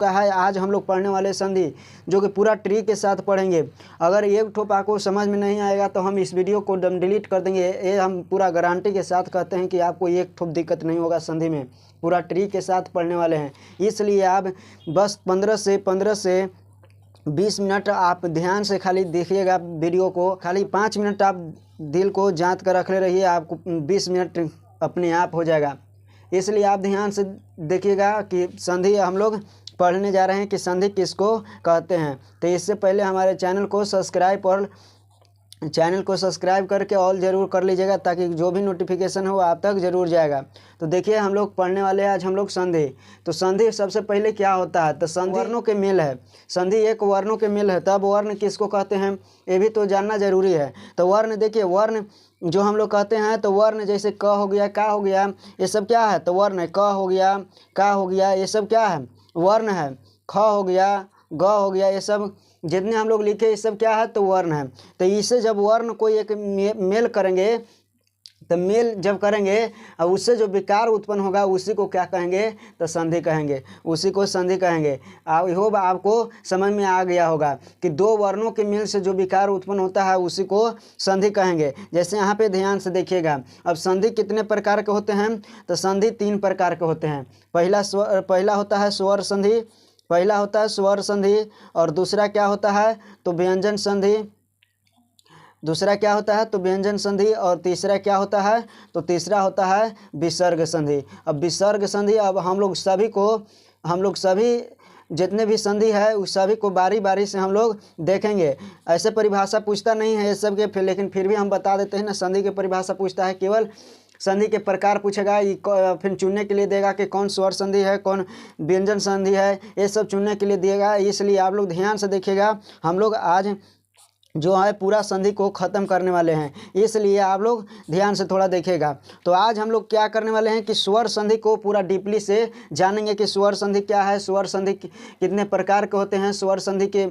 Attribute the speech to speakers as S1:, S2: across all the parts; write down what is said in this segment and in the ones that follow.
S1: का है। आज हम लोग पढ़ने वाले संधि जो कि पूरा ट्री के साथ पढ़ेंगे। अगर एक ठोप आपको समझ में नहीं आएगा तो हम इस वीडियो को डिलीट कर देंगे। ये हम पूरा गारंटी के साथ कहते हैं कि आपको एक ठोप दिक्कत नहीं होगा संधि में। पूरा ट्री के साथ पढ़ने वाले हैं, इसलिए आप बस 15 से 20 मिनट आप ध्यान से खाली देखिएगा वीडियो को। खाली 5 मिनट आप दिल को जांच कर रखे रहिए, आपको 20 मिनट अपने आप हो जाएगा। इसलिए आप ध्यान से देखिएगा कि संधि हम लोग पढ़ने जा रहे हैं कि संधि किसको कहते हैं। तो इससे पहले हमारे चैनल को सब्सक्राइब करके ऑल ज़रूर कर लीजिएगा, ताकि जो भी नोटिफिकेशन हो आप तक ज़रूर जाएगा। तो देखिए हम लोग पढ़ने वाले हैं आज हम लोग संधि। तो संधि सबसे पहले क्या होता है, तो संधि वर्णों के मेल है। संधि एक वर्णों के मेल है, तब वर्ण किसको कहते हैं ये भी तो जानना जरूरी है। तो वर्ण देखिए, वर्ण जो हम लोग कहते हैं तो वर्ण जैसे क हो गया, का हो गया, ये सब क्या है, तो वर्ण है। क हो गया, का हो गया, ये सब क्या है, वर्ण है। ख हो गया, ग हो गया, ये सब जितने हम लोग लिखे ये सब क्या है, तो वर्ण है। तो इससे जब वर्ण कोई एक मेल करेंगे, तो मेल जब करेंगे और उससे जो विकार उत्पन्न होगा उसी को क्या कहेंगे, तो संधि कहेंगे, उसी को संधि कहेंगे। आई होप आपको समझ में आ गया होगा कि दो वर्णों के मेल से जो विकार उत्पन्न होता है उसी को संधि कहेंगे। जैसे यहाँ पे ध्यान से देखिएगा। अब संधि कितने प्रकार के होते हैं, तो संधि 3 प्रकार के होते हैं। पहला होता है स्वर संधि, पहला होता है स्वर संधि, और दूसरा क्या होता है, तो व्यंजन संधि। दूसरा क्या होता है, तो व्यंजन संधि, और तीसरा क्या होता है, तो तीसरा होता है विसर्ग संधि। अब विसर्ग संधि, अब हम लोग सभी जितने भी संधि है उस सभी को बारी बारी से हम लोग देखेंगे। ऐसे परिभाषा पूछता नहीं है ये सब के, लेकिन फिर भी हम बता देते हैं ना। संधि की परिभाषा पूछता है, केवल संधि के प्रकार पूछेगा, ये फिर चुनने के लिए देगा कि कौन स्वर संधि है, कौन व्यंजन संधि है, ये सब चुनने के लिए दिएगा। इसलिए आप लोग ध्यान से देखिएगा। हम लोग आज जो है पूरा संधि को ख़त्म करने वाले हैं, इसलिए आप लोग ध्यान से थोड़ा देखिएगा। तो आज हम लोग क्या करने वाले हैं कि स्वर संधि को पूरा डीपली से जानेंगे कि स्वर संधि क्या है, स्वर संधि कितने प्रकार के होते हैं, स्वर संधि के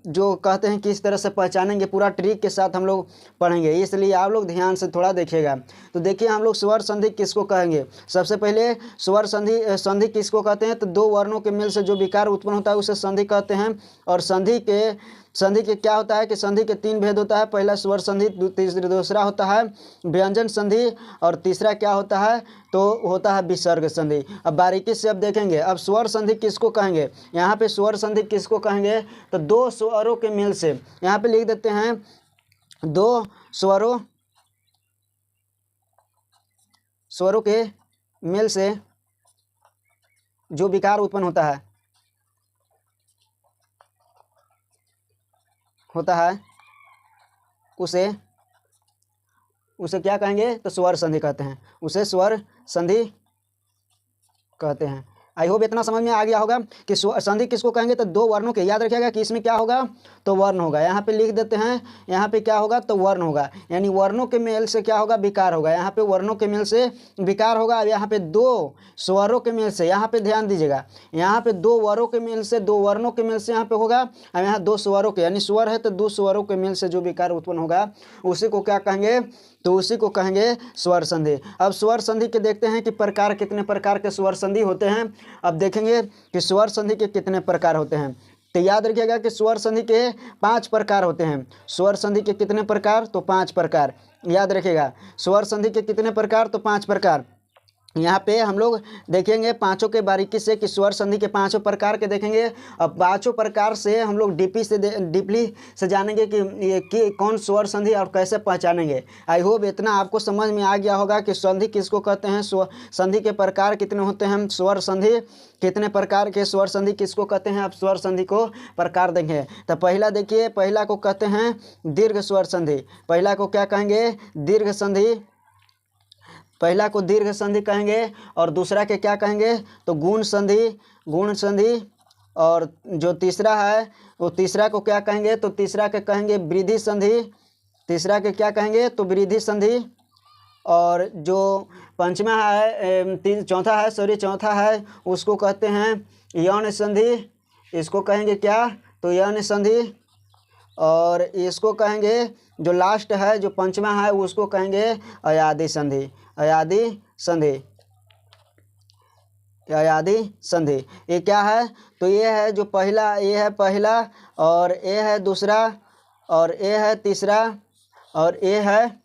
S1: जो कहते हैं किस तरह से पहचानेंगे, पूरा ट्रिक के साथ हम लोग पढ़ेंगे। इसलिए आप लोग ध्यान से थोड़ा देखिएगा। तो देखिए हम लोग स्वर संधि किसको कहेंगे। सबसे पहले स्वर संधि किसको कहते हैं, तो दो वर्णों के मेल से जो विकार उत्पन्न होता है उसे संधि कहते हैं। और संधि के क्या होता है कि संधि के 3 भेद होता है। पहला स्वर संधि, दूसरा होता है व्यंजन संधि, और तीसरा क्या होता है, तो होता है विसर्ग संधि। अब बारीकी से अब देखेंगे। अब स्वर संधि किसको कहेंगे, यहाँ पे स्वर संधि किसको कहेंगे, तो दो स्वरों के मेल से, यहाँ पे लिख देते हैं दो स्वरों के मेल से जो विकार उत्पन्न होता है उसे क्या कहेंगे, तो स्वर संधि कहते हैं, उसे स्वर संधि कहते हैं। आई होप इतना समझ में आ गया होगा कि संधि किसको कहेंगे। तो दो वर्णों के, याद रखिएगा कि इसमें क्या होगा, तो वर्ण होगा। यहाँ पे लिख देते हैं, यहाँ पे क्या होगा, तो वर्ण होगा, यानी वर्णों के मेल से क्या होगा, विकार होगा। यहाँ पे वर्णों के मेल से विकार होगा। अब यहाँ पे दो स्वरों के मेल से, यहाँ पे ध्यान दीजिएगा, यहाँ पे दो वरों के मेल से, दो वर्णों के मेल से यहाँ पे होगा। अब यहाँ दो स्वरों के, यानी स्वर है तो दो स्वरों के मेल से जो विकार उत्पन्न होगा उसी को क्या कहेंगे, तो उसी को कहेंगे स्वर संधि। अब स्वर संधि के देखते हैं कि प्रकार, कितने प्रकार के स्वर संधि होते हैं। अब देखेंगे कि स्वर संधि के कितने प्रकार होते हैं। तो याद रखिएगा कि स्वर संधि के 5 प्रकार होते हैं। स्वर संधि के कितने प्रकार, तो 5 प्रकार। याद रखिएगा स्वर संधि के कितने प्रकार, तो 5 प्रकार। यहाँ पे हम लोग देखेंगे पांचों के बारीकी से कि स्वर संधि के 5 प्रकार के देखेंगे। अब 5 प्रकार से हम लोग डीपली से जानेंगे कि कौन स्वर संधि और कैसे पहचानेंगे। आई होप इतना आपको समझ में आ गया होगा कि संधि किसको कहते हैं, संधि के प्रकार कितने होते हैं, स्वर संधि कितने प्रकार के, स्वर संधि किसको कहते हैं। अब स्वर संधि को प्रकार देंगे। तो पहला देखिए, पहला को कहते हैं दीर्घ स्वर संधि। पहला को क्या कहेंगे, दीर्घ संधि, पहला को दीर्घ संधि कहेंगे। और दूसरा के क्या कहेंगे, तो गुण संधि। और जो तीसरा है वो तीसरा को क्या कहेंगे, तो तीसरा के कहेंगे वृद्धि संधि। तीसरा के क्या कहेंगे, तो वृद्धि संधि। और जो चौथा है उसको कहते हैं यौन संधि। इसको कहेंगे क्या, तो यौन संधि। और इसको कहेंगे, जो लास्ट है जो 5वां है उसको कहेंगे अयादि संधि। अयादि संधि। अयादि संधि। ये क्या है, तो ये है जो पहला, ये है पहला, और ये है दूसरा, और ये है तीसरा, और ये है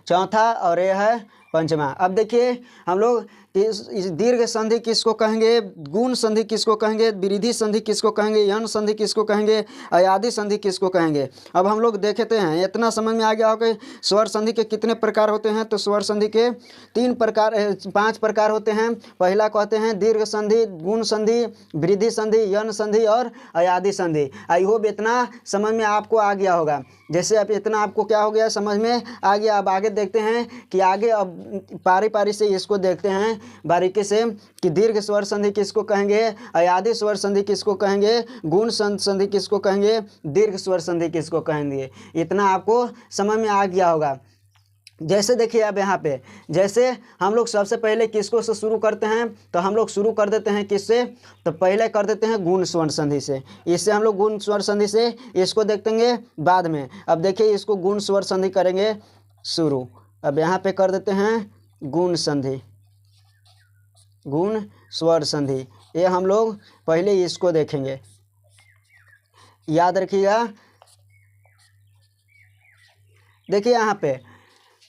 S1: चौथा, और ये है पंचमा। अब देखिए हम लोग इस दीर्घ संधि किसको कहेंगे, गुण संधि किसको कहेंगे, विरिधि संधि किसको कहेंगे, यण संधि किसको कहेंगे, अयादि संधि किसको कहेंगे। अब हम लोग देखते हैं, इतना समझ में आ गया हो कि स्वर संधि के कितने प्रकार होते हैं। तो स्वर संधि के 5 प्रकार होते हैं। पहला कहते हैं दीर्घ संधि, गुण संधि, वृद्धि संधि, यण संधि और अयादि संधि। आई होप इतना समझ में आपको आ गया होगा। जैसे अब इतना आपको क्या हो गया, समझ में आ गया। अब आगे देखते हैं कि आगे अब पारी पारी से इसको देखते हैं बारीकी से कि दीर्घ स्वर संधि किसको कहेंगे, अयादि स्वर संधि किसको कहेंगे, गुण संधि किसको कहेंगे, दीर्घ स्वर संधि किसको कहेंगे। इतना आपको समझ में आ गया होगा। जैसे देखिए अब यहाँ पे, जैसे हम लोग सबसे पहले किसको से शुरू करते हैं, तो हम लोग शुरू कर देते हैं किससे, तो पहले कर देते हैं गुण स्वर संधि से। इससे हम लोग गुण स्वर संधि से इसको देखेंगे बाद में। अब देखिए इसको गुण स्वर संधि करेंगे शुरू। अब यहाँ पे कर देते हैं गुण संधि, गुण स्वर संधि। ये हम लोग पहले इसको देखेंगे, याद रखिएगा। देखिए यहाँ पे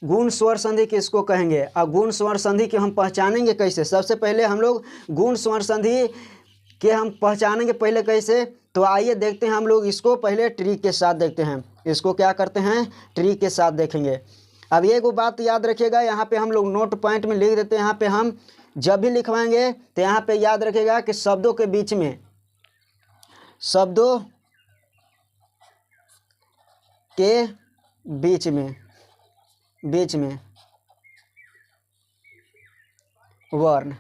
S1: गुण स्वर संधि किसको कहेंगे, और गुण स्वर संधि के हम पहचानेंगे कैसे। सबसे पहले हम लोग गुण स्वर संधि के हम पहचानेंगे पहले कैसे, तो आइए देखते हैं। हम लोग इसको पहले ट्री के साथ देखते हैं। इसको क्या करते हैं, ट्री के साथ देखेंगे। अब ये को बात याद रखिएगा, यहाँ पे हम लोग नोट पॉइंट में लिख देते हैं। यहाँ पे हम जब भी लिखवाएंगे तो यहाँ पे याद रखिएगा कि शब्दों के बीच में, शब्दों के बीच में वर्ण,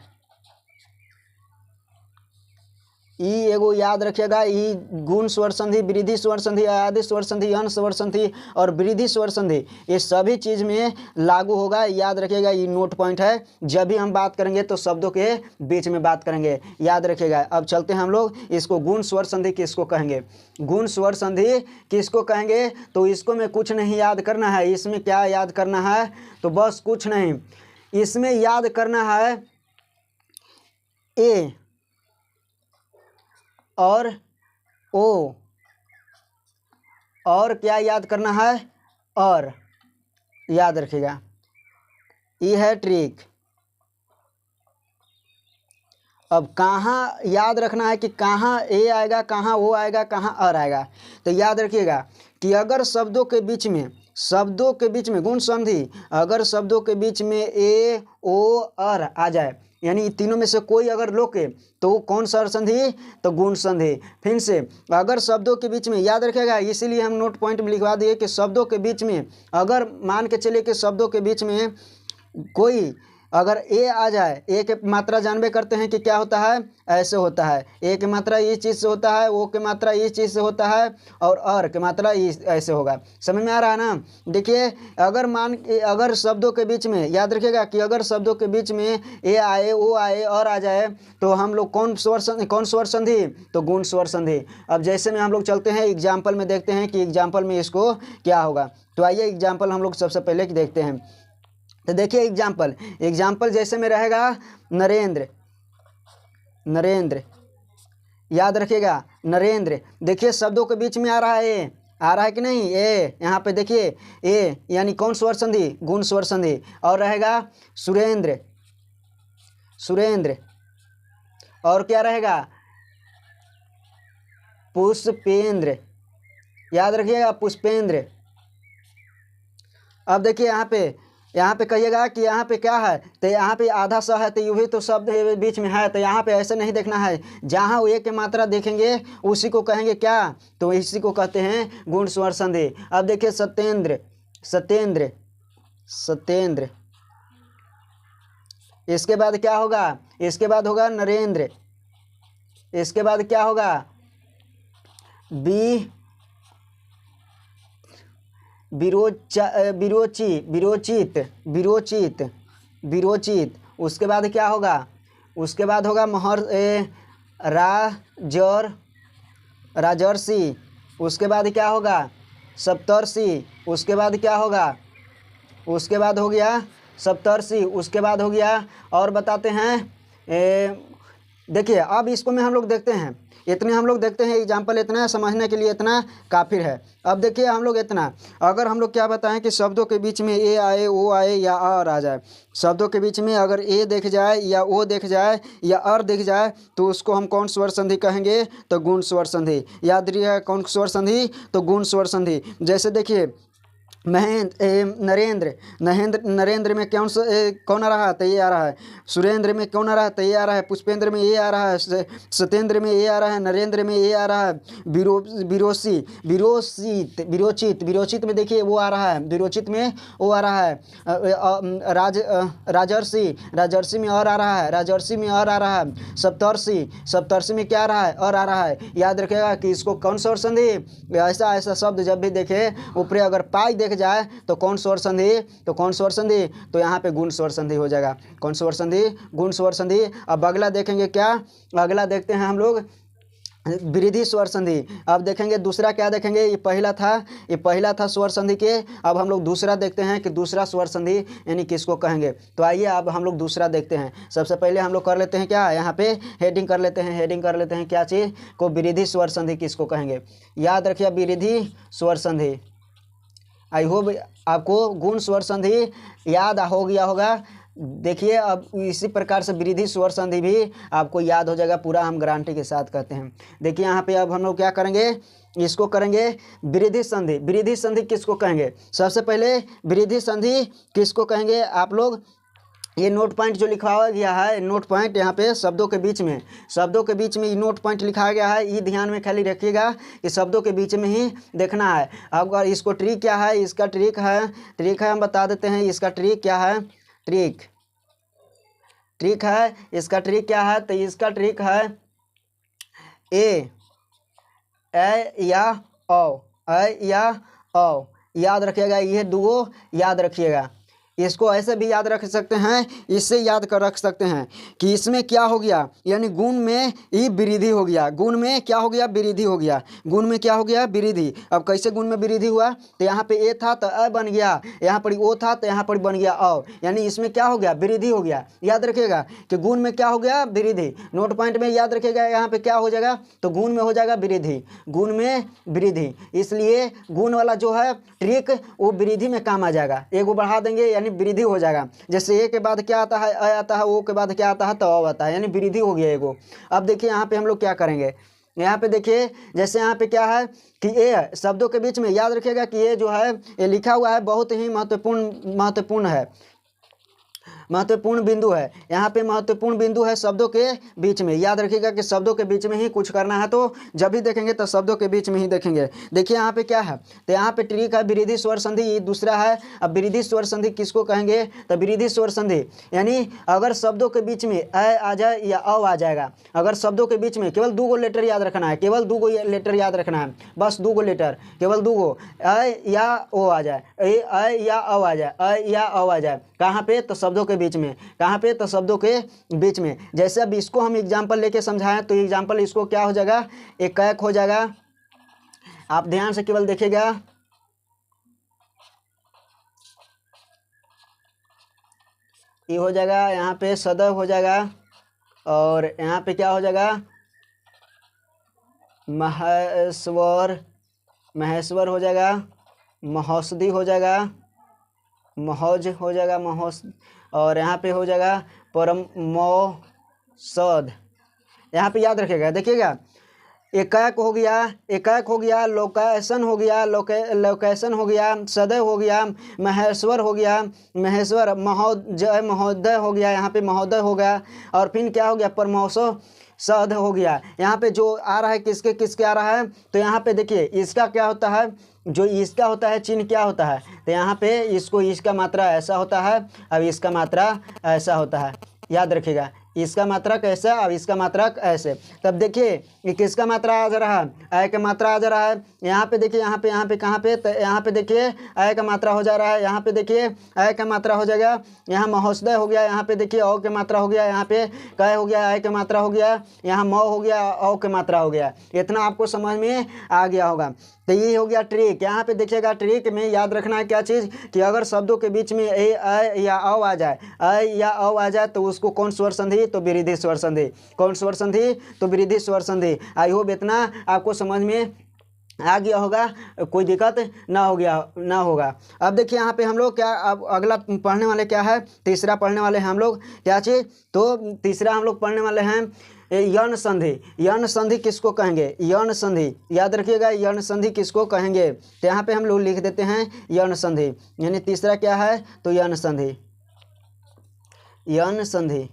S1: ई एगो याद रखिएगा। ई गुण स्वर संधि, वृद्धि स्वर संधि, अयादि स्वर संधि, यण स्वर संधि और वृद्धि स्वर संधि, ये सभी चीज़ में लागू होगा। याद रखिएगा, ये नोट पॉइंट है। जब भी हम बात करेंगे तो शब्दों के बीच में बात करेंगे, याद रखिएगा। अब चलते हैं हम लोग इसको गुण स्वर संधि किसको कहेंगे, गुण स्वर संधि किसको कहेंगे। तो इसको में कुछ नहीं याद करना है। इसमें क्या याद करना है, तो बस कुछ नहीं, इसमें याद करना है ए और ओ, और क्या याद करना है, और। याद रखिएगा, ये है ट्रिक। अब कहाँ याद रखना है कि कहाँ ए आएगा, कहाँ ओ आएगा, कहाँ अर आएगा। तो याद रखिएगा कि अगर शब्दों के बीच में गुण संधि, अगर शब्दों के बीच में ए ओ अर आ जाए, यानी तीनों में से कोई अगर लोके तो वो कौन सा संधि, तो गुण संधि। फिर से अगर शब्दों के बीच में, याद रखेगा, इसीलिए हम नोट पॉइंट में लिखवा दिए कि शब्दों के बीच में, अगर मान के चलिए कि शब्दों के बीच में कोई अगर ए आ जाए, ए के मात्रा जानबे करते हैं कि क्या होता है, ऐसे होता है। ए की मात्रा इस चीज़ से होता है, ओ की मात्रा इस चीज़ से होता है, और अर की मात्रा ऐसे होगा। समझ में आ रहा है ना। देखिए अगर शब्दों के बीच में, याद रखिएगा कि अगर शब्दों के बीच में ए आए, ओ आए, और आ जाए, तो हम लोग कौन स्वर संधि, तो गुण स्वर संधि। अब जैसे में हम लोग चलते हैं एग्जाम्पल में, देखते हैं कि एग्जाम्पल में इसको क्या होगा। तो आइए एग्जाम्पल हम लोग सबसे पहले देखते हैं। तो देखिए एग्जाम्पल जैसे में रहेगा नरेंद्र, याद रखिएगा नरेंद्र। देखिए शब्दों के बीच में आ रहा है, आ रहा है कि नहीं, ए। यहाँ पे देखिए ए यानी कौन स्वर संधि, गुण स्वर संधि। और रहेगा सुरेंद्र, और क्या रहेगा, पुष्पेंद्र, याद रखिएगा पुष्पेंद्र। अब देखिए यहाँ पे कहिएगा कि यहाँ पे क्या है, तो यहाँ पे आधा स है, तो यूँ ही तो शब्द बीच में है, तो यहाँ पे ऐसे नहीं देखना है। जहाँ वो एक के मात्रा देखेंगे उसी को कहेंगे क्या, तो इसी को कहते हैं गुण स्वर संधि। अब देखिए सत्येंद्र, इसके बाद क्या होगा, इसके बाद होगा नरेंद्र, इसके बाद क्या होगा, विरोचित। उसके बाद क्या होगा, उसके बाद होगा राजर्षि। उसके बाद क्या होगा, सप्तर्षि। उसके बाद क्या होगा, उसके बाद हो गया सप्तर्षि। उसके बाद हो गया, और बताते हैं देखिए अब इसको में हम लोग देखते हैं, इतने हम लोग देखते हैं एग्जाम्पल, इतना समझने के लिए इतना काफ़ी है। अब देखिए हम लोग इतना, अगर हम लोग क्या बताएं कि शब्दों के बीच में ए आए, ओ आए या और आ जाए, शब्दों के बीच में अगर ए दिख जाए या ओ दिख जाए या और दिख जाए तो उसको हम कौन स्वर संधि कहेंगे, तो गुण स्वर संधि। याद रखिएगा कौन स्वर संधि, तो गुण स्वर संधि। जैसे देखिए नरेंद्र में कौन आ रहा है, तो ये आ रहा है। सुरेंद्र में कौन आ रहा है, तो ये आ रहा है। पुष्पेंद्र में ये आ रहा है। सत्येंद्र में ये आ रहा है। नरेंद्र में ये आ रहा है। विरोचित में देखिए वो आ रहा है, विरोचित में वो आ रहा है। राजर्षि में और आ रहा है, राजर्षि में और आ रहा है। सप्तर्षि में क्या आ रहा है, और आ रहा है। याद रखिएगा कि इसको कौन स्वर संधि, ऐसा शब्द जब भी देखे ऊपर अगर पाई देख जाए तो कौन स्वर संधि, तो कौन स्वर संधि, तो यहाँ पे गुण स्वर संधि हो जाएगा। कौन स्वर संधि, गुण स्वर संधि। अब अगला देखेंगे क्या, अगला देखते हैं हम लोग विरिधि स्वर संधि। अब देखेंगे दूसरा क्या देखेंगे, ये पहला था स्वर संधि के। अब हम लोग दूसरा देखते हैं कि दूसरा स्वर संधि यानी किसको कहेंगे। तो आइए अब हम लोग दूसरा देखते हैं। सबसे पहले हम लोग कर लेते हैं क्या, यहाँ पे हेडिंग कर लेते हैं क्या चीज़ को, विरिधि स्वर संधि किसको कहेंगे। याद रखिए विरिधि स्वर संधि। आई होप आपको गुण स्वर संधि याद हो गया होगा। देखिए अब इसी प्रकार से विरिधि स्वर संधि भी आपको याद हो जाएगा पूरा, हम गारंटी के साथ कहते हैं। देखिए यहाँ पे अब हम लोग क्या करेंगे, इसको करेंगे विरिधि संधि। विरिधि संधि किसको कहेंगे, सबसे पहले विरिधि संधि किसको कहेंगे आप लोग, ये नोट पॉइंट जो लिखवाया गया है, नोट पॉइंट यहाँ पे शब्दों के बीच में ये नोट पॉइंट लिखा गया है, ये ध्यान में खाली रखिएगा कि शब्दों के बीच में ही देखना है। अब इसको ट्रिक क्या है, इसका ट्रिक है हम बता देते हैं। इसका ट्रिक क्या है, ट्रिक है, इसका ट्रिक क्या है, तो इसका ट्रिक है ए या औ। याद रखिएगा, ये दो याद रखिएगा। इसको ऐसे भी याद रख सकते हैं, इससे याद कर रख सकते हैं कि इसमें क्या हो गया, यानी गुण में ई विरिधि हो गया। गुण में क्या हो गया, विरिधि हो गया। गुण में क्या हो गया, विरिधि। अब कैसे गुण में विरिधि हुआ, तो यहाँ पे ए था तो अ बन गया, यहाँ पर ओ था तो यहाँ पर बन गया औ, यानी इसमें क्या हो गया, विरिधि हो गया। याद रखिएगा कि गुण में क्या हो गया, विरिधि। नोट पॉइंट में याद रखिएगा यहाँ पे क्या हो जाएगा, तो गुण में हो जाएगा विरिधि, गुण में विरिधि। इसलिए गुण वाला जो है ट्रिक वो विरिधि में काम आ जाएगा। एगो बढ़ा देंगे यानी विरिधि हो जाएगा। जैसे ए के बाद क्या आता है, अ आता है, ओ के बाद क्या आता है, तो अ आता है, यानी विरिधि हो गया एगो। अब देखिए यहाँ पे हम लोग क्या करेंगे, यहाँ पे देखिए जैसे यहाँ पे क्या है कि ए शब्दों के बीच में, याद रखिएगा कि ये जो है ये लिखा हुआ है बहुत ही महत्वपूर्ण बिंदु है। यहाँ पे महत्वपूर्ण बिंदु है शब्दों के बीच में। याद रखिएगा कि शब्दों के बीच में ही कुछ करना है, तो जब भी देखेंगे तो शब्दों के बीच में ही देखेंगे। देखिए यहाँ पे क्या है, तो यहाँ पे ट्रिक है विरिधि स्वर संधि, ये दूसरा है। अब विरिधि स्वर संधि किसको कहेंगे, तो विरिधि स्वर संधि यानी अगर शब्दों के बीच में अ आ जाए या अ आ जाएगा। अगर शब्दों के बीच में केवल दो गो लेटर याद रखना है, केवल दो गो लेटर याद रखना है, बस दो गो लेटर, केवल दो गो, अ या ओ आ जाए, अ या अ आ जाए, अ या अ आ जाए। कहाँ पे, तो शब्दों के बीच में। कहाँ पे, तो शब्दों के बीच में। जैसे अब इसको हम एग्जाम्पल लेके समझाएं तो एग्जाम्पल इसको क्या हो जाएगा, एक कैक हो जाएगा। आप ध्यान से केवल देखिएगा, ये हो जाएगा, यहाँ पे सदैव हो जाएगा, और यहाँ पे क्या हो जाएगा, महेश्वर हो जाएगा, महोषधि हो जाएगा, महोज हो जाएगा, महोष, और यहाँ पे हो जाएगा परमोषध। यहाँ पे याद रखिएगा, देखिएगा एकाक हो गया, लोकेशन हो गया, सदैव हो गया, महेश्वर हो गया, महोदय हो गया, यहाँ पे महोदय हो गया, और फिर क्या हो गया, परमोषध हो गया। यहाँ पे जो आ रहा है किसके आ रहा है, तो यहाँ पे देखिए इसका क्या होता है, जो इसका होता है चिन्ह क्या होता है, तो यहाँ पे इसका मात्रा ऐसा होता है, अब इसका मात्रा ऐसा होता है। याद रखिएगा, इसका मात्रक ऐसा, अब इसका मात्रक ऐसे। तब देखिए ये किसका मात्रा आ जा रहा है, अय का मात्रा आ जा रहा है। यहाँ पे देखिए, यहाँ पे कहाँ पे, तो यहाँ पे देखिए अय का मात्रा हो जा रहा है। यहाँ पे देखिए अय का मात्रा हो जाएगा, यहाँ महोदय हो गया, यहाँ पे देखिए औ के मात्रा हो गया, यहाँ पे कै हो गया, अय के मात्रा हो गया, यहाँ मौ हो गया, औ के मात्रा हो गया। इतना आपको समझ में आ गया होगा। तो ये हो गया ट्रिक। यहाँ पे देखिएगा ट्रिक में याद रखना है क्या चीज़ कि अगर शब्दों के बीच में ए अ या औ आ जाए, अ या औ आ जाए तो उसको कौन स्वर संधि, तो विरिधि स्वर संधि। कौन स्वर संधि, तो विरिधि स्वर संधि। आई होप इतना आपको समझ में आ गया होगा, कोई दिक्कत ना होगा। अब देखिए यहाँ पे हम लोग क्या, अब अगला पढ़ने वाले क्या है, तीसरा पढ़ने वाले हैं हम लोग क्या चीज़, तो तीसरा हम लोग पढ़ने वाले हैं यौन संधि। यौन संधि किसको कहेंगे, यौन संधि, याद रखिएगा यौन संधि किसको कहेंगे। तो यहाँ पे हम लोग लिख देते हैं यौन संधि, यानी तीसरा क्या है, तो यौन संधि। यौन संधि,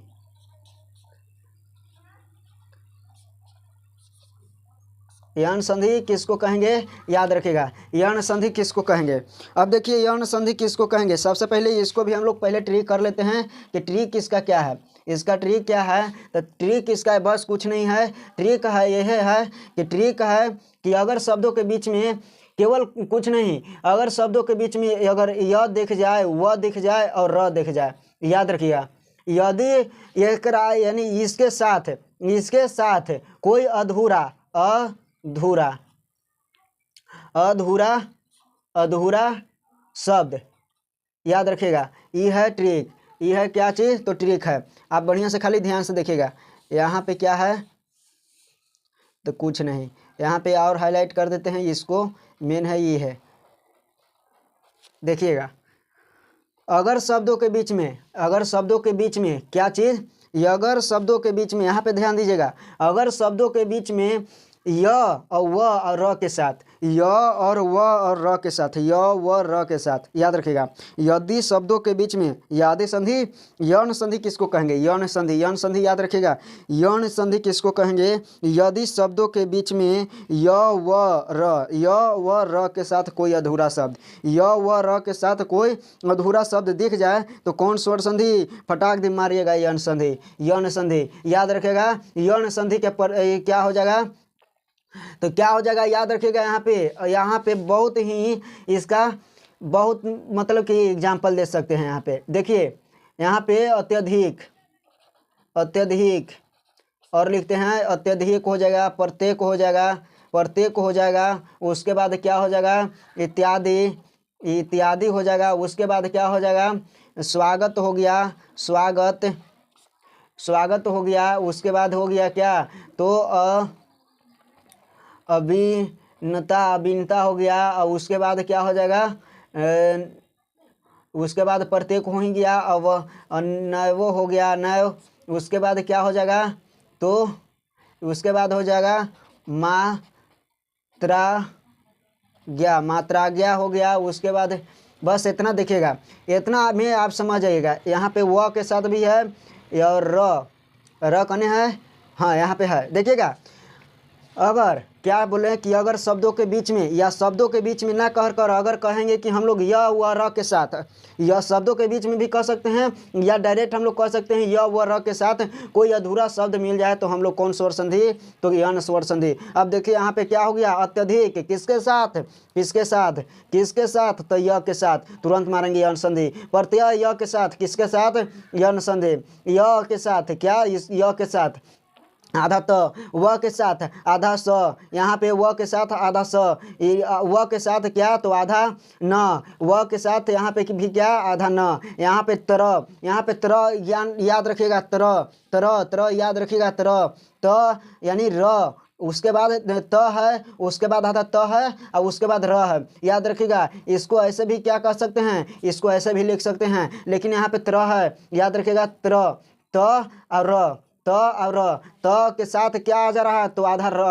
S1: यौन संधि किसको कहेंगे, याद रखिएगा यौन संधि किसको कहेंगे। अब देखिए यौन संधि किसको कहेंगे, सबसे पहले इसको भी हम लोग पहले ट्रिक कर लेते हैं कि ट्रिक इसका क्या है। इसका ट्रिक क्या है, तो ट्रिक इसका बस कुछ नहीं है, ट्रिक है यह है कि ट्रिक है कि अगर शब्दों के बीच में केवल कुछ नहीं, अगर शब्दों के बीच में अगर य दिख जाए, व दिख जाए और र दिख जाए, याद रखिएगा यदि यानी इसके साथ कोई अधूरा शब्द, याद रखिएगा ये है ट्रिक, ये है क्या चीज़, तो ट्रिक है। आप बढ़िया से खाली ध्यान से देखिएगा यहाँ पे क्या है, तो कुछ नहीं, यहाँ पे और हाईलाइट कर देते हैं इसको, मेन है ये है, देखिएगा अगर शब्दों के बीच में क्या चीज़, अगर शब्दों के बीच में, यहाँ पे ध्यान दीजिएगा, अगर शब्दों के बीच में य और व और र के साथ, य और व और र के साथ, य व र के साथ, याद रखिएगा यदि शब्दों के बीच में याद संधि, यौन संधि किसको कहेंगे, यौन संधि, यौन संधि याद रखिएगा यौन संधि किसको कहेंगे, यदि शब्दों के बीच में य व र के साथ कोई अधूरा शब्द, य व र के साथ कोई अधूरा शब्द दिख जाए तो कौन स्वर संधि, फटाक दे मारिएगा यौन संधि। यौन संधि याद रखिएगा, यौन संधि के पर क्या हो जाएगा, तो क्या हो जाएगा, याद रखिएगा यहाँ पे बहुत ही इसका बहुत मतलब कि एग्जाम्पल दे सकते हैं। यहाँ पे देखिए, यहाँ पे अत्यधिक और लिखते हैं अत्यधिक हो जाएगा, प्रत्येक हो जाएगा, उसके बाद क्या हो जाएगा, इत्यादि हो जाएगा, उसके बाद क्या हो जाएगा, स्वागत हो गया, स्वागत हो गया, उसके बाद हो गया क्या, तो अभिन्नता हो गया, और उसके बाद क्या हो जाएगा, उसके बाद प्रत्येक हो ही गया, अब नैव हो गया, नैव, उसके बाद क्या हो जाएगा, तो उसके बाद हो जाएगा मात्राज्ञा हो गया, उसके बाद बस इतना देखिएगा, इतना में आप समझ जाइएगा। यहाँ पे व के साथ भी है और र कने है, हाँ यहाँ पे है, देखिएगा अगर क्या बोले कि अगर शब्दों के बीच में या शब्दों के बीच में ना कहकर अगर कहेंगे कि हम लोग य व र के साथ, या शब्दों के बीच में भी कह सकते हैं या डायरेक्ट हम लोग कह सकते हैं य व र के साथ कोई अधूरा शब्द मिल जाए तो हम लोग कौन स्वर संधि, तो यौन स्वर संधि। अब देखिए यहाँ पे क्या हो गया, अत्यधिक किसके साथ, तो य के साथ, तुरंत मारेंगे यौन संधि। प्रत्यय य के साथ, किसके साथ, यौन संधि। य के साथ क्या, य के साथ आधा त, व के साथ आधा स, यहाँ पे व के साथ आधा स, व के साथ क्या, तो आधा न, व के साथ यहाँ पे भी क्या, आधा न, यहाँ पे तर याद रखिएगा, तर याद रखिएगा, त यानी र, उसके बाद त है, उसके बाद आधा त है और उसके बाद र है, याद रखिएगा। इसको ऐसे भी क्या कर सकते हैं, इसको ऐसे भी लिख सकते हैं, लेकिन यहाँ पे तर है, याद रखिएगा त और र, त और त के साथ क्या आ जा रहा है, तो आधा र,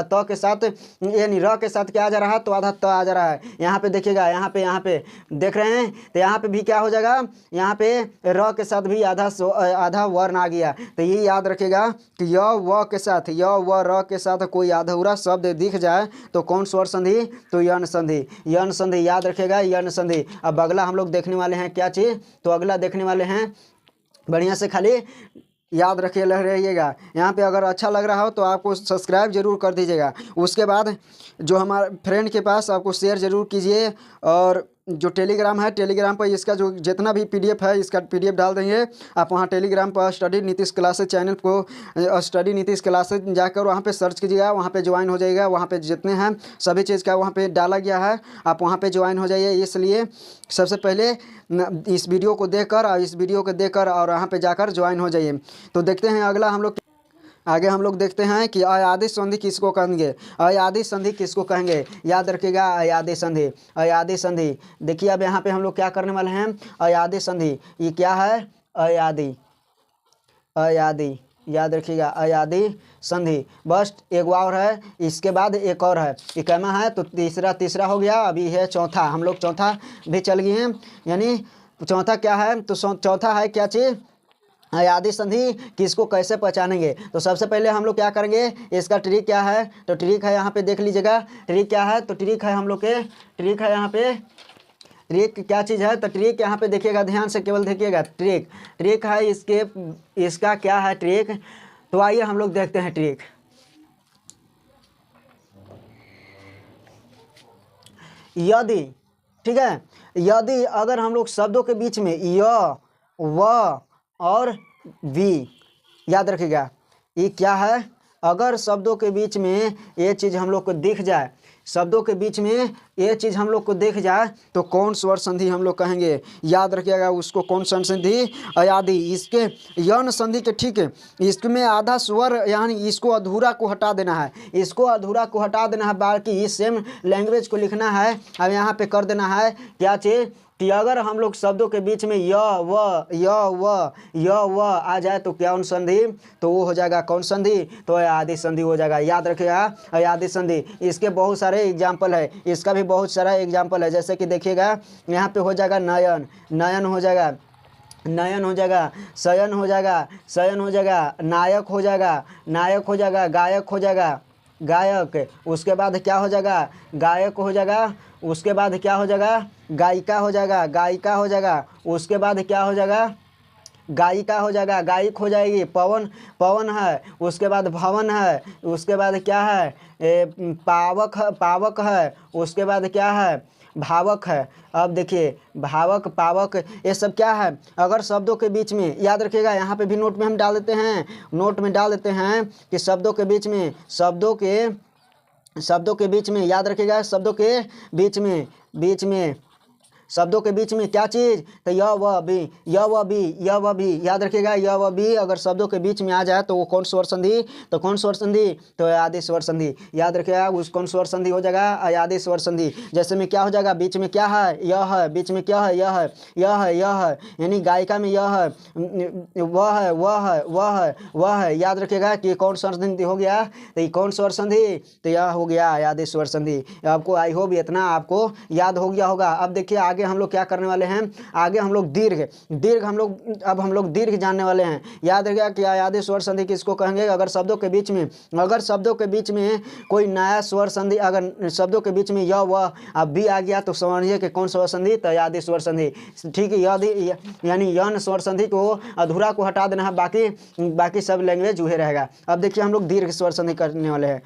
S1: त के साथ यानी र के साथ क्या आ जा रहा है, तो आधा त आ जा रहा है। यहाँ पे देखिएगा, यहाँ पे देख रहे हैं, तो यहाँ पे भी क्या हो जाएगा, यहाँ पे र के साथ भी आधा वर्ण आ गया। तो ये याद रखिएगा कि य व के साथ, य व र के साथ कोई अधूरा शब्द दिख जाए तो कौन स्वर संधि, तो यौन संधि। यौन संधि याद रखिएगा, यौन संधि। अब अगला हम लोग देखने वाले हैं क्या चीज़, तो अगला देखने वाले हैं, बढ़िया से खाली याद रहिएगा। यहाँ पे अगर अच्छा लग रहा हो तो आपको सब्सक्राइब जरूर कर दीजिएगा। उसके बाद जो हमारे फ्रेंड के पास आपको शेयर ज़रूर कीजिए और जो टेलीग्राम है, टेलीग्राम पर इसका जो जितना भी PDF है इसका PDF डाल देंगे। आप वहाँ टेलीग्राम पर स्टडी नीतीश क्लासेस चैनल को स्टडी नीतीश क्लासेस जाकर वहाँ पे सर्च कीजिएगा, वहाँ पे ज्वाइन हो जाइएगा। वहाँ पे जितने हैं सभी चीज़ का वहाँ पे डाला गया है, आप वहाँ पे ज्वाइन हो जाइए। इसलिए सबसे पहले इस वीडियो को देखकर और वहाँ पे जाकर ज्वाइन हो जाइए। तो देखते हैं अगला आगे हम लोग देखते हैं कि अयादी संधि किसको कहेंगे। अयादी संधि किसको कहेंगे, याद रखिएगा, अयादी संधि। अयादी संधि देखिए, अब यहाँ पे हम लोग क्या करने वाले हैं, अयादी संधि। ये क्या है, अयादी, अयादी, याद रखिएगा, अयादी संधि। बस एक और है, इसके बाद एक और है, ये कैमा है तो तीसरा हो गया। अभी है चौथा, हम लोग चौथा भी चल गए हैं। यानी चौथा क्या है, तो चौथा है क्या चीज़, अयादी संधि किसको कैसे पहचानेंगे। तो सबसे पहले हम लोग क्या करेंगे, इसका ट्रिक क्या है, तो ट्रिक है यहाँ पे देख लीजिएगा। ट्रिक क्या है, तो ट्रिक है हम लोग के, ट्रिक है यहाँ पे, ट्रिक क्या चीज़ है, तो ट्रिक यहाँ पे देखिएगा, ध्यान से केवल देखिएगा। ट्रिक है इसका क्या है ट्रिक। तो आइए हम लोग देखते हैं ट्रिक। यदि, ठीक है, यदि अगर हम लोग शब्दों के बीच में य, व और वी, याद रखिएगा, ये क्या है, अगर शब्दों के बीच में ये चीज़ हम लोग को दिख जाए, शब्दों के बीच में ये चीज़ हम लोग को दिख जाए तो कौन स्वर संधि हम लोग कहेंगे, याद रखिएगा उसको, कौन सा संधि, अयादी। इसके यौन संधि के, ठीक है, इसमें आधा स्वर यानी इसको अधूरा को हटा देना है, इसको अधूरा को हटा देना है, बाकी इस सेम लैंग्वेज को लिखना है। अब यहाँ पे कर देना है क्या चीज़, कि अगर हम लोग शब्दों के बीच में य व आ जाए तो क्या संधि, तो वो हो जाएगा कौन संधि, तो अयादी संधि हो जाएगा। याद रखिएगा, अयादी संधि। इसके बहुत सारे एग्जाम्पल है, इसका भी बहुत सारा एग्जाम्पल है। जैसे कि देखिएगा यहाँ पे हो जाएगा नयन, नयन हो जाएगा, नयन हो जाएगा, शयन हो जाएगा, शयन हो जाएगा, नायक हो जाएगा, नायक हो जाएगा, गायक हो जाएगा, गायक। उसके बाद क्या हो जाएगा, गायक हो जाएगा। उसके बाद क्या हो जाएगा, गायिका हो जाएगा, गायिका हो जाएगा। उसके बाद क्या हो जाएगा, गायिका हो जाएगा, गायक हो जाएगी। पवन, पवन है। उसके बाद भवन है। उसके बाद क्या है, पावक है, पावक है। उसके बाद क्या है, भावक है। अब देखिए भावक, पावक, ये सब क्या है, अगर शब्दों के बीच में, याद रखिएगा यहाँ पे भी नोट में हम डाल देते हैं, नोट में डाल देते हैं कि शब्दों के बीच में, शब्दों के बीच में, याद रखिएगा, शब्दों के बीच में शब्दों के बीच में क्या चीज़, तो य व बी, य व बी, य व बी, याद रखिएगा, य व बी अगर शब्दों के बीच में आ जाए तो वो कौन स्वर संधि, तो कौन स्वर संधि, तो अयादी स्वर संधि। याद रखिएगा, उस कौन स्वर संधि हो जाएगा, अयादी स्वर संधि। जैसे में क्या हो जाएगा, बीच में क्या है, यह है, बीच में क्या है, यह है, यह है, यह है, यानी गायिका में यह है, वह है, वह है, वह है, वह है। याद रखिएगा कि कौन स्वर संधि हो गया, तो ये कौन स्वर संधि, तो यह हो गया अयादी स्वर संधि। आपको आई होप इतना आपको याद हो गया होगा। अब देखिए आगे हम लोग क्या करने वाले हैं, आगे हम लोग दीर्घ हम लोग दीर्घ जानने वाले हैं। याद रखिएगा कि अयादी स्वर संधि किसको कहेंगे, अगर शब्दों के बीच में कोई नया स्वर संधि, अगर शब्दों के बीच में य व अब भी आ गया तो समझिए कि कौन स्वर संधि, तो अयादी स्वर संधि। ठीक है, यानी यौन स्वर संधि को अधूरा को हटा देना है, बाकी सब लैंग्वेज वही रहेगा। अब देखिए हम लोग दीर्घ स्वर संधि करने वाले हैं।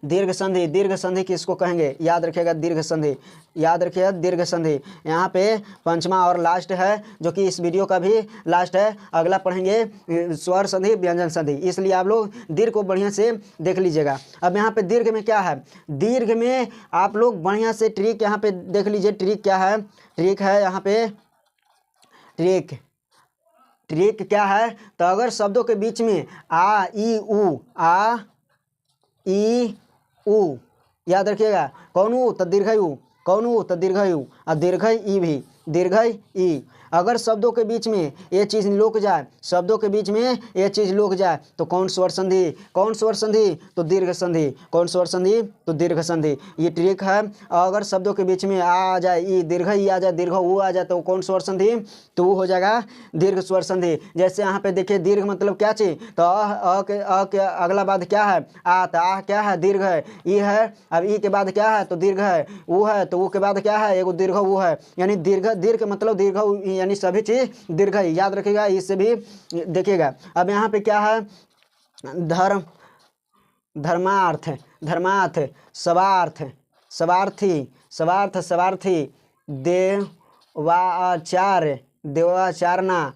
S1: दीर्घ संधि, दीर्घ संधि किसको कहेंगे, याद रखिएगा, दीर्घ संधि, याद रखिएगा, दीर्घ संधि। यहाँ पे पंचमा और लास्ट है, जो कि इस वीडियो का भी लास्ट है। अगला पढ़ेंगे स्वर संधि, व्यंजन संधि, इसलिए आप लोग दीर्घ को बढ़िया से देख लीजिएगा। अब यहाँ पे दीर्घ में क्या है, दीर्घ में आप लोग बढ़िया से ट्रिक यहाँ पे देख लीजिए। ट्रिक क्या है, ट्रिक है यहाँ पे, ट्रिक क्या है, तो अगर शब्दों के बीच में आ ई उ, याद रखिएगा, कौन उ, तो दीर्घ उ, कौन उ, तो दीर्घ उ, और दीर्घ ई भी, दीर्घ ई। अगर शब्दों के बीच में ये चीज़ लुक जाए, शब्दों के बीच में ये चीज़ लुक जाए तो कौन स्वर संधि, कौन स्वर संधि, तो दीर्घ संधि। कौन स्वर संधि, तो दीर्घ संधि। ये ट्रिक है। अगर शब्दों के बीच में आ जाए, ई दीर्घ ई आ जाए, दीर्घ ऊ आ जाए, तो कौन स्वर संधि, तो वो हो जाएगा दीर्घ स्वर संधि। जैसे यहाँ पे देखिए दीर्घ मतलब क्या चीज़, तो अ के अगला बाद क्या है, आ, तो आ क्या है, दीर्घ है, ई है। अब ई के बाद क्या है, तो दीर्घ है, ऊ है, तो ऊ के बाद क्या है, एगो दीर्घ ऊ है, यानी दीर्घ मतलब दीर्घ, यानी सभी चीज दीर्घ ही, याद रखिएगा, इससे भी देखिएगा। अब यहाँ पे क्या है, धर्मार्थ, सर्वार्थ, स्वार्थी, स्वार्थ स्वार्थी, देवाचार्य देवाचारना,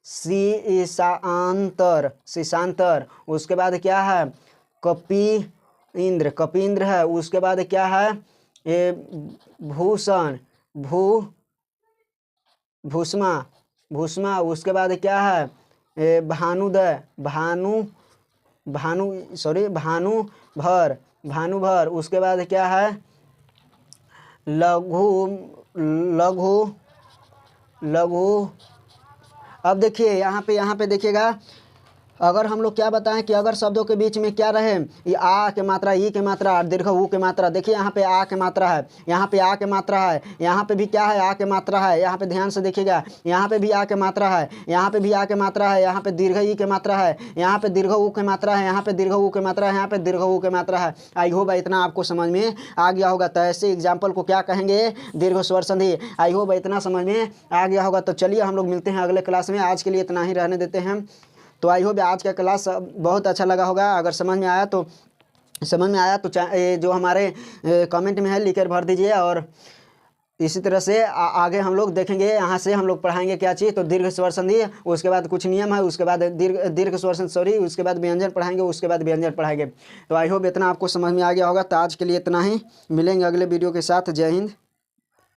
S1: शीशांतर शीशांतर, उसके बाद क्या है कपी इंद्र कपींद्र है, उसके बाद क्या है ये भूषण भूष्मा भूष्मा, उसके बाद क्या है ये भानुदय भानुभर भानुभर, उसके बाद क्या है लघु लघु लघु। अब देखिए यहाँ पे देखिएगा, अगर हम लोग क्या बताएं कि अगर शब्दों के बीच में क्या रहे, ये आ के मात्रा, ई के मात्रा और दीर्घ ऊ के मात्रा। देखिए यहाँ पे आ के मात्रा है, यहाँ पे आ के मात्रा है, यहाँ पे भी क्या है आ के मात्रा है, यहाँ पे ध्यान से देखिएगा, यहाँ पे भी आ के मात्रा है, यहाँ पे भी आ के मात्रा है, यहाँ पे दीर्घ ई के मात्रा है, यहाँ पे दीर्घ ऊ के मात्रा है, यहाँ पे दीर्घ ऊ के मात्रा है, यहाँ पे दीर्घ ऊ के मात्रा है। आई होप इतना आपको समझ में आ गया होगा। तो ऐसे एग्जाम्पल को क्या कहेंगे दीर्घ स्वर संधि। आई होप इतना समझ में आ गया होगा। तो चलिए हम लोग मिलते हैं अगले क्लास में, आज के लिए इतना ही रहने देते हैं। तो आई होप आज का क्लास बहुत अच्छा लगा होगा। अगर समझ में आया तो जो हमारे कमेंट में है लिख कर भर दीजिए। और इसी तरह से आगे हम लोग देखेंगे, यहाँ से हम लोग पढ़ाएंगे क्या चीज़, तो दीर्घ स्वर संधि, उसके बाद कुछ नियम है, उसके बाद दीर्घ स्वर संधि, उसके बाद व्यंजन पढ़ाएंगे, उसके बाद व्यंजन पढ़ाएंगे। तो आई होप इतना आपको समझ में आ गया होगा। तो आज के लिए इतना ही, मिलेंगे अगले वीडियो के साथ। जय हिंद।